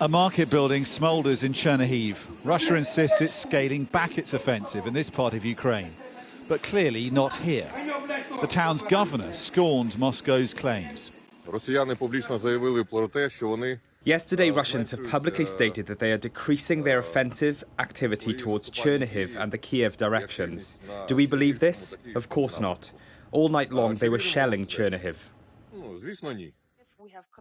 A market building smoulders in Chernihiv. Russia insists it's scaling back its offensive in this part of Ukraine, but clearly not here. The town's governor scorned Moscow's claims. Yesterday, Russians have publicly stated that they are decreasing their offensive activity towards Chernihiv and the Kyiv directions. Do we believe this? Of course not. All night long, they were shelling Chernihiv.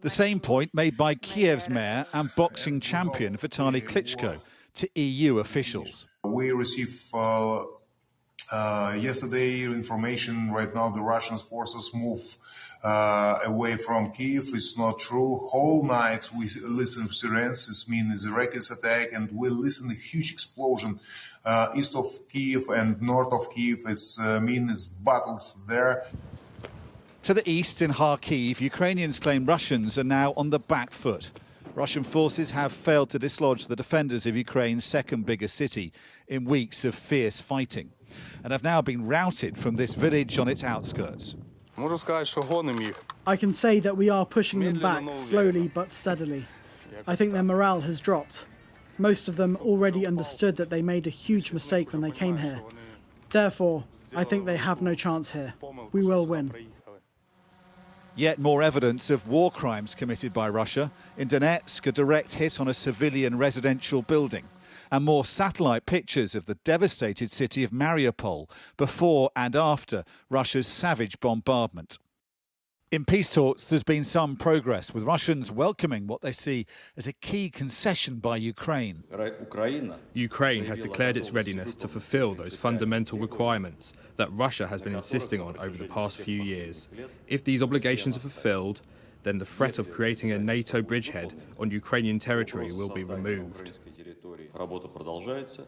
The same point made by Kyiv's mayor and boxing champion Vitaly Klitschko to EU officials. We received yesterday information. Right now the Russian forces move away from Kyiv. It's not true. Whole night we listen to sirens. This means a reckless attack, and we listen to a huge explosion east of Kyiv and north of Kyiv. It's means battles there. To the east in Kharkiv, Ukrainians claim Russians are now on the back foot. Russian forces have failed to dislodge the defenders of Ukraine's second biggest city in weeks of fierce fighting, and have now been routed from this village on its outskirts. I can say that we are pushing them back slowly but steadily. I think their morale has dropped. Most of them already understood that they made a huge mistake when they came here. Therefore, I think they have no chance here. We will win. Yet more evidence of war crimes committed by Russia. In Donetsk, a direct hit on a civilian residential building. And more satellite pictures of the devastated city of Mariupol before and after Russia's savage bombardment. In peace talks, there's been some progress, with Russians welcoming what they see as a key concession by Ukraine. Ukraine has declared its readiness to fulfill those fundamental requirements that Russia has been insisting on over the past few years. If these obligations are fulfilled, then the threat of creating a NATO bridgehead on Ukrainian territory will be removed.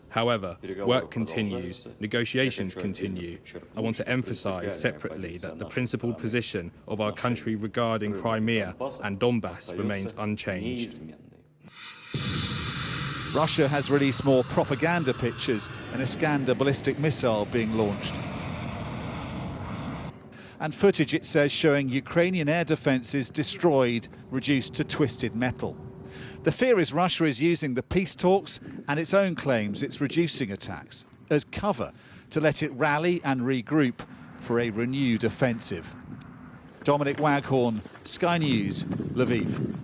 However, work continues, negotiations continue. I want to emphasize separately that the principled position of our country regarding Crimea and Donbass remains unchanged. Russia has released more propaganda pictures, an Iskander ballistic missile being launched. And footage, it says, showing Ukrainian air defences destroyed, reduced to twisted metal. The fear is Russia is using the peace talks and its own claims it's reducing attacks as cover to let it rally and regroup for a renewed offensive. Dominic Waghorn, Sky News, Lviv.